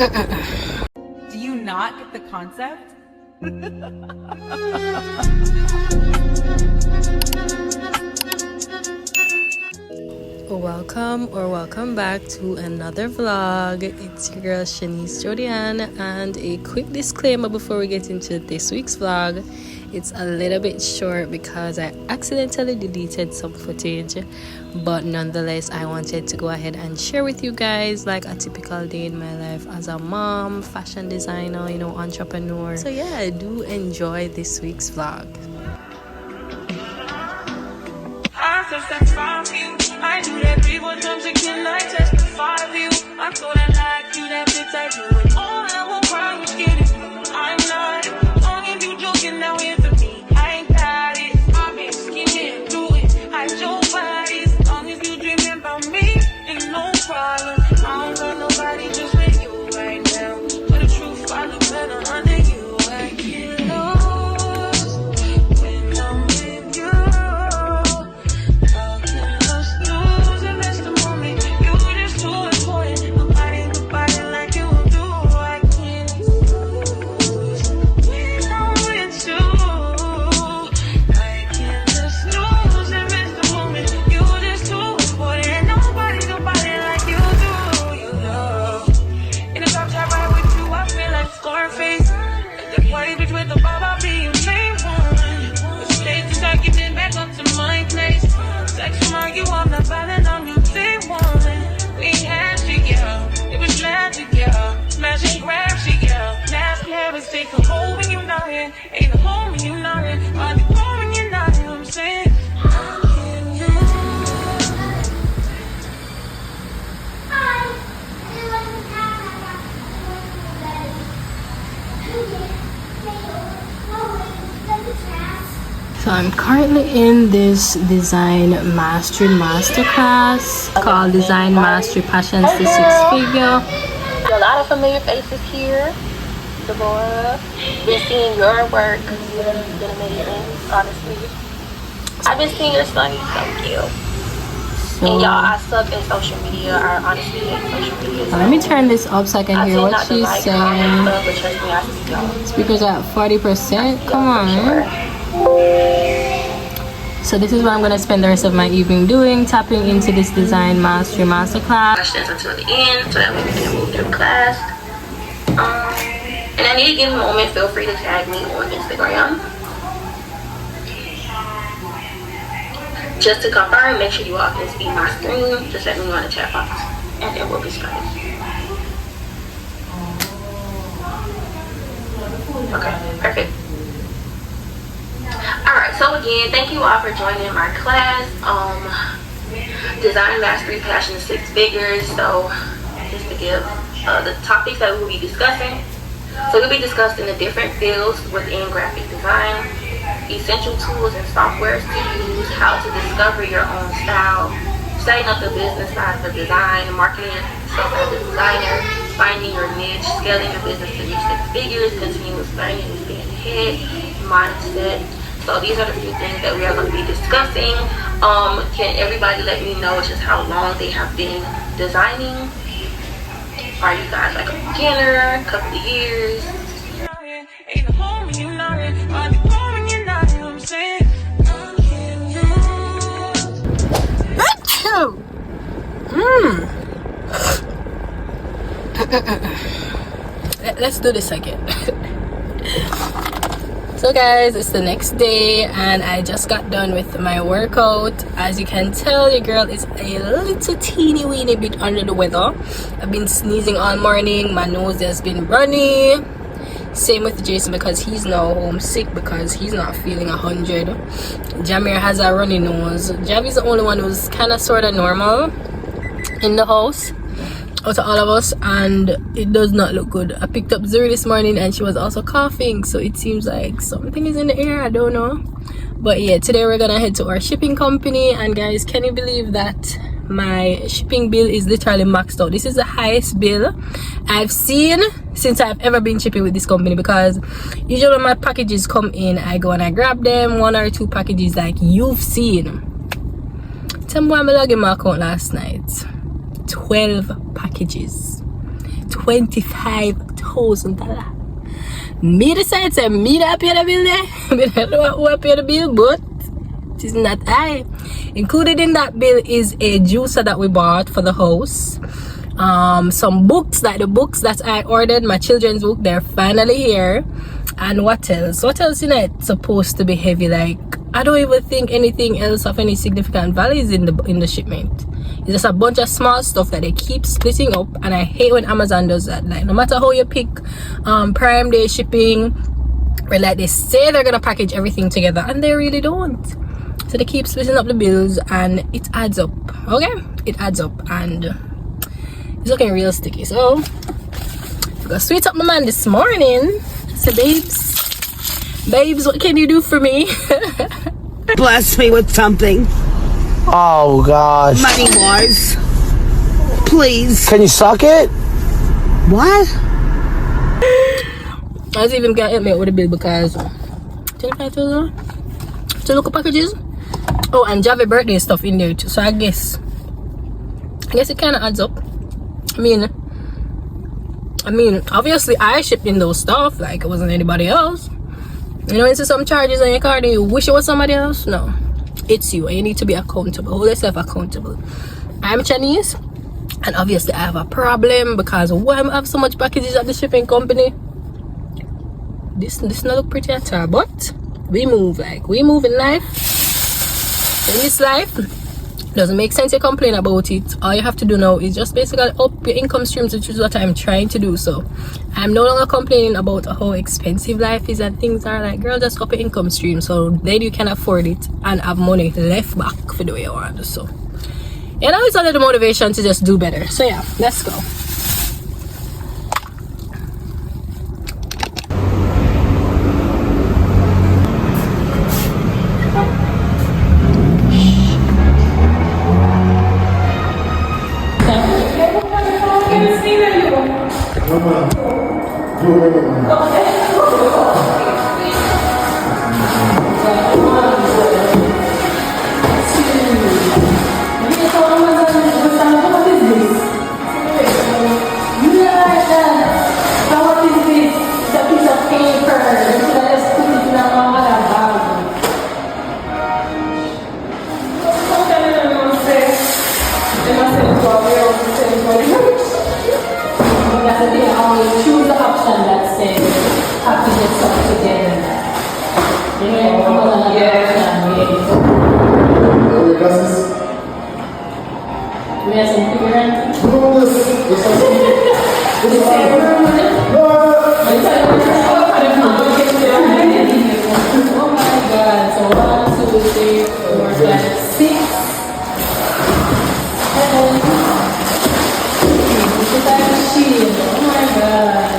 Do you not get the concept? Welcome back to another vlog. It's your girl Shanice Jodian, and a quick disclaimer before we get into this week's vlog. It's a little bit short because I accidentally deleted some footage, but nonetheless I wanted to go ahead and share with you guys like a typical day in my life as a mom, fashion designer, you know, entrepreneur. So yeah, I do enjoy this week's vlog. I do that 3 more times again, I testify for you. I'm so that like you, that bitch, I do it all. I won't cry, I'm scared. I'm not. Long as you joking, now here for me. I ain't got it. I've been scheming, do it. I your bodies. Long as you dreaming about me, ain't no problem. I don't got nobody just with you right now. But the truth, I look better under you. I get lost when I'm with you. So I'm currently in this design mastery masterclass called Design Mastery Passions to Six Figure. A lot of familiar faces here. Deborah, been seeing your work. It's been amazing, honestly. I've been seeing your son. He's so cute. And y'all, I suck at social media. I honestly hate social media. Let me turn this up so I can hear what she's saying. But trust me, I see y'all. Speakers at 40%. Come on. Sure. So this is what I'm going to spend the rest of my evening doing, tapping into this Design Mastery Masterclass. Questions until the end so that we can move through class. And I need to give a moment. Feel free to tag me on Instagram. Just to confirm, make sure you all can see my screen. Just let me know in the chat box, and then we'll be started. Okay, perfect. Alright, so again, thank you all for joining my class. Design Mastery Passion to Six Figures. So, just to give the topics that we will be discussing. So we'll be discussing the different fields within graphic design, essential tools and softwares to use, how to discover your own style, setting up the business side for design, marketing yourself as a designer, finding your niche, scaling your business to reach six figures, continuous learning and staying ahead, mindset. So these are the few things that we are going to be discussing. Can everybody let me know just how long they have been designing? Are you guys like a beginner, a couple of years? Let's do this again. So guys, it's the next day and I just got done with my workout. As you can tell, your girl is a little teeny weeny bit under the weather. I've been sneezing all morning, my nose has been runny. Same with Jason because he's now homesick because he's not feeling 100. Jamir has a runny nose. Javi's the only one who's kind of sort of normal in the house out of all of us, and it does not look good. I picked up Zuri this morning and she was also coughing, so it seems like something is in the air. I don't know, but yeah, today we're gonna head to our shipping company. And guys, can you believe that my shipping bill is literally maxed out? This is the highest bill I've seen since I've ever been shipping with this company, because usually when my packages come in, I go and I grab them, 1 or 2 packages like you've seen. Tell me why I logged in my account last night. 12 packages. $25,000. Me decide to me that pay the bill there. I don't know who I pay the bill, but it is not I. Included in that bill is a juicer that we bought for the house. Some books, like the books that I ordered, my children's book, they're finally here. And what else? What else in it supposed to be heavy? Like, I don't even think anything else of any significant value is in the shipment. It's just a bunch of small stuff that they keep splitting up, and I hate when Amazon does that. Like, no matter how you pick Prime Day shipping, where like they say they're gonna package everything together and they really don't. So they keep splitting up the bills and it adds up. Okay, it adds up and it's looking real sticky. So I got sweet up my man this morning. So babes, what can you do for me? Bless me with something. Oh gosh. Money wise. Please. Can you suck it? What? I was even gonna help me out with the bill because $25,000 to local packages. Oh, and Javi birthday stuff in there too. So I guess it kind of adds up. I mean, obviously I shipped in those stuff, like it wasn't anybody else. You know, into some charges on your card and you wish it was somebody else. No, it's you, and you need to be accountable. Hold yourself accountable. I'm Shanice, and obviously I have a problem because why I have so much packages at the shipping company. This not look pretty at all, but we move in life. In this life, doesn't make sense to complain about it. All you have to do now is just basically up your income streams, which is what I'm trying to do. So I'm no longer complaining about how expensive life is and things are. Like, girl, just up your income stream so then you can afford it and have money left back for the way you want to. So you know, it's another motivation to just do better. So yeah, let's go. Choose the option that says packages up together. We have some figurant. Oh my god, so 1, 2, 3, 4, 5, 6, 7. Oh my god.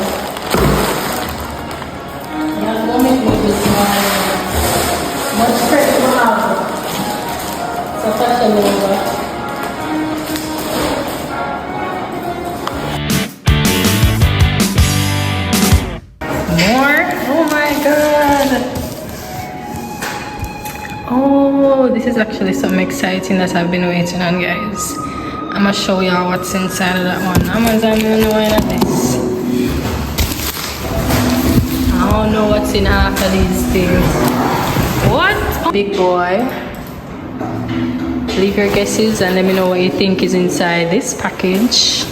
Yeah, don't make me this morning. Much credit for now. So fashion over. More? Oh my god. Oh, this is actually something exciting that I've been waiting on, guys. I'm gonna show y'all what's inside of that one. Amazon, you know what this. I don't know what's in half of these things. What? Big boy. Leave your guesses and let me know what you think is inside this package.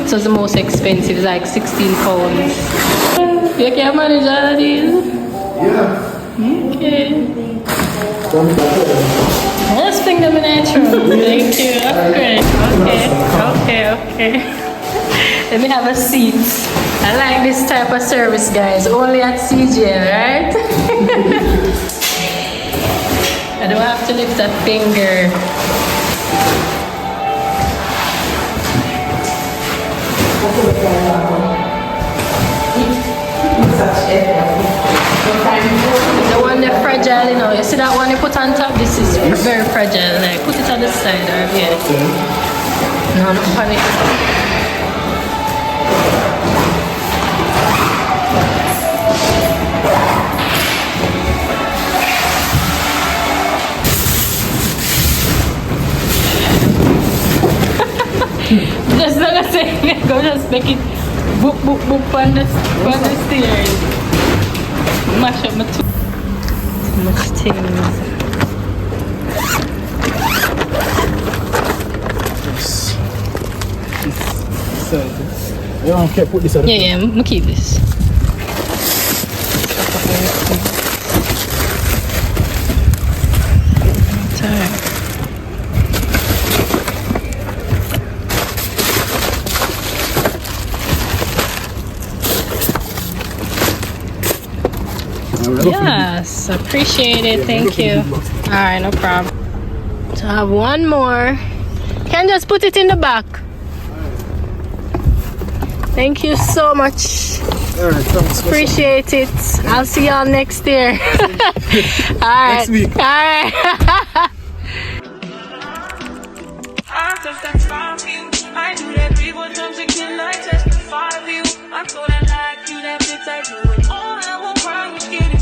So it's the most expensive, it's like £16. You can manage all of these? Yeah. Okay. Let's bring them in the room. Thank you. Great. Okay. Let me have a seat. I like this type of service, guys. Only at CJ, right? I don't have to lift a finger. The one that's fragile, you know. You see that one you put on top? This is very fragile. Like, put it on the side, or here. No, not panic. Just gonna say, go just make it boop boop boop on the stairs. Mash up my too much things. You don't care, put this out. Yeah, I'm gonna keep this. Yes, appreciate it. Thank you. All right, no problem. So I have one more. Can just put it in the back. Thank you so much. All right, thanks. Appreciate it. I'll see y'all next year. All right. Next week. All right. I touch that fire for you. I do that people times again. I testify for you. I'm so that like you, that bitch I do it. All I will cry was kidding.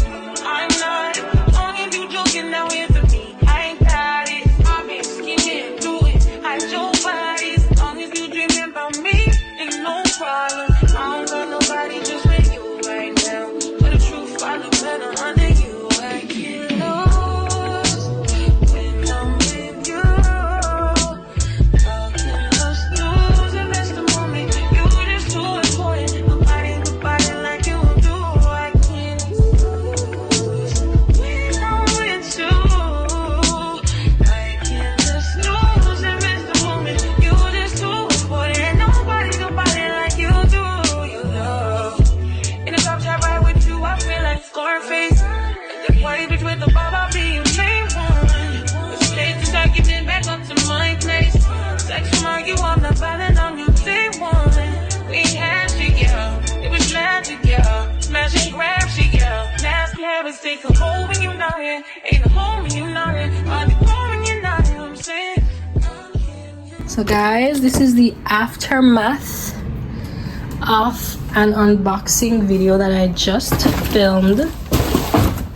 I'm not. Long as you joking now here for me. I ain't got it. I'm in skinny do it. I show bodies. Long as you dreaming about me, ain't no problem. I don't got nobody just with you right now. But the truth, I look better under you. I get lost when I'm with you. Take a home when you're not here. Ain't a home when you're not here. I'll be home when you're not here. I'm saying. So guys, this is the aftermath of an unboxing video that I just filmed.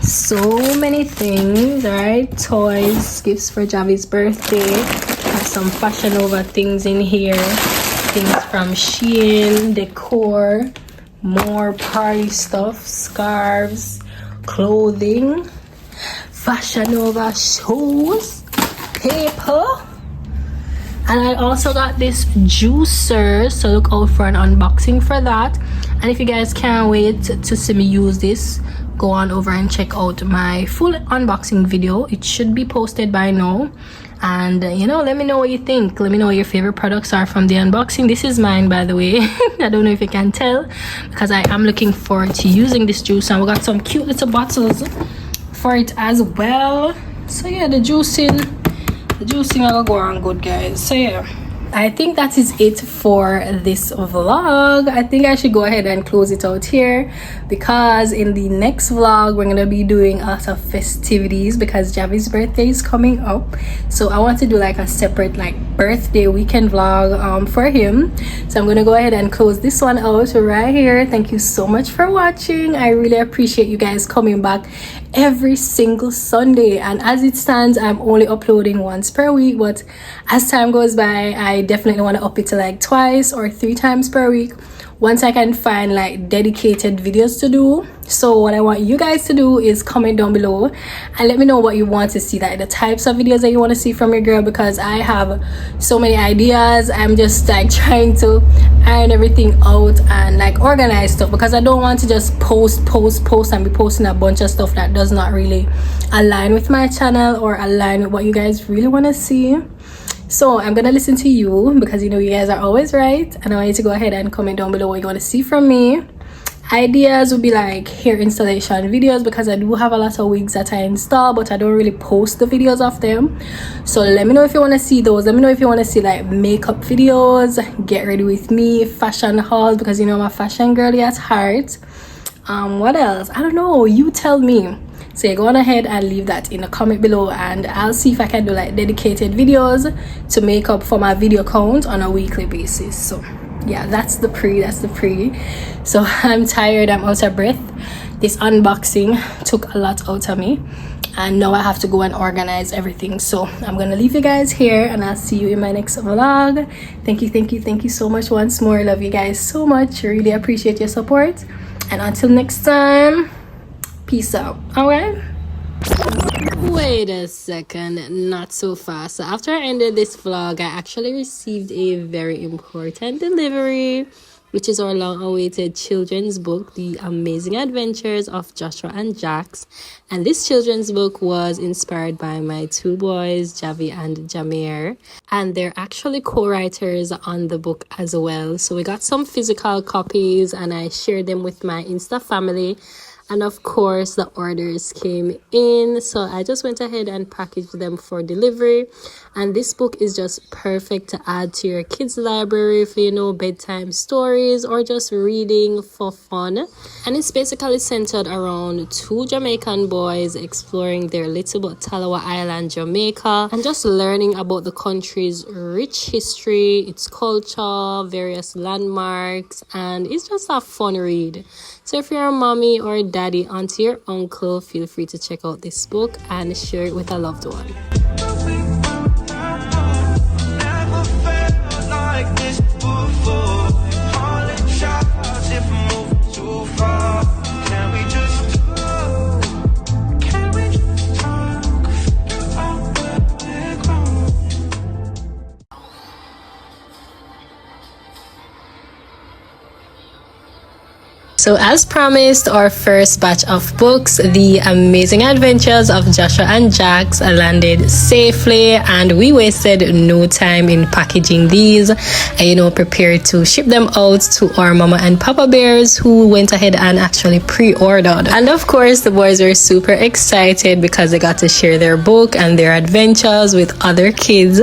So many things, right? Toys, gifts for Javi's birthday. Have some Fashion Nova things in here. Things from Shein, decor, more party stuff, scarves, clothing, Fashion Nova shoes, paper, and I also got this juicer, so look out for an unboxing for that. And if you guys can't wait to see me use this, go on over and check out my full unboxing video. It should be posted by now. And you know, let me know what you think. Let me know what your favorite products are from the unboxing. This is mine, by the way. I don't know if you can tell, because I am looking forward to using this juice, and we got some cute little bottles for it as well. So yeah, the juicing will go on good, guys. So yeah, I think that is it for this vlog. I think I should go ahead and close it out here, because in the next vlog we're gonna be doing a lot of festivities, because Javi's birthday is coming up. So I want to do like a separate like birthday weekend vlog for him. So I'm gonna go ahead and close this one out right here. Thank you so much for watching. I really appreciate you guys coming back every single Sunday, and as it stands I'm only uploading once per week, but as time goes by I definitely want to up it to like twice or 3 times per week once I can find like dedicated videos to do. So what I want you guys to do is comment down below and let me know what you want to see, like the types of videos that you want to see from your girl, because I have so many ideas. I'm just like trying to iron everything out and like organize stuff, because I don't want to just post and be posting a bunch of stuff that does not really align with my channel or align with what you guys really want to see. So I'm gonna listen to you, because you know you guys are always right, and I want you to go ahead and comment down below what you want to see from me. Ideas would be like hair installation videos, because I do have a lot of wigs that I install, but I don't really post the videos of them. So let me know if you want to see those. Let me know if you want to see like makeup videos, get ready with me, fashion hauls, because you know I'm a fashion girly at heart. What else? I don't know, you tell me. So yeah, go on ahead and leave that in the comment below, and I'll see if I can do like dedicated videos to make up for my video count on a weekly basis. So yeah, that's the pre. So I'm tired, I'm out of breath. This unboxing took a lot out of me, and now I have to go and organize everything. So I'm gonna leave you guys here, and I'll see you in my next vlog. Thank you so much once more. Love you guys so much. Really appreciate your support, and until next time, peace out. All right. Wait a second, not so fast. So after I ended this vlog, I actually received a very important delivery, which is our long-awaited children's book, The Amazing Adventures of Joshua and Jax. And this children's book was inspired by my two boys, Javi and Jameer. And they're actually co-writers on the book as well. So we got some physical copies, and I shared them with my Insta family. And of course, the orders came in, so I just went ahead and packaged them for delivery. And this book is just perfect to add to your kids' library for, you know, bedtime stories or just reading for fun. And it's basically centered around two Jamaican boys exploring their little but Talawa Island, Jamaica, and just learning about the country's rich history, its culture, various landmarks, and it's just a fun read. So if you're a mommy or a daddy, auntie or uncle, feel free to check out this book and share it with a loved one. Never felt like this before. Calling shots if I'm moving too far. Can we just talk? Can we just talk? Figure out where we're going. So as promised, our first batch of books, The Amazing Adventures of Joshua and Jax, landed safely, and we wasted no time in packaging these and, you know, prepared to ship them out to our mama and papa bears, who went ahead and actually pre-ordered. And of course, the boys were super excited because they got to share their book and their adventures with other kids,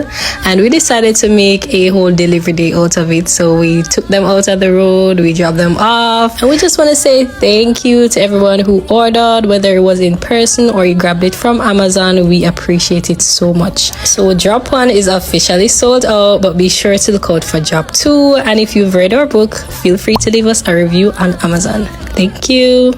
and we decided to make a whole delivery day out of it. So we took them out of the road, we dropped them off, and we just want to say thank you to everyone who ordered, whether it was in person or you grabbed it from Amazon. We appreciate it so much. So drop 1 is officially sold out, but be sure to look out for drop 2. And if you've read our book, feel free to leave us a review on Amazon. Thank you.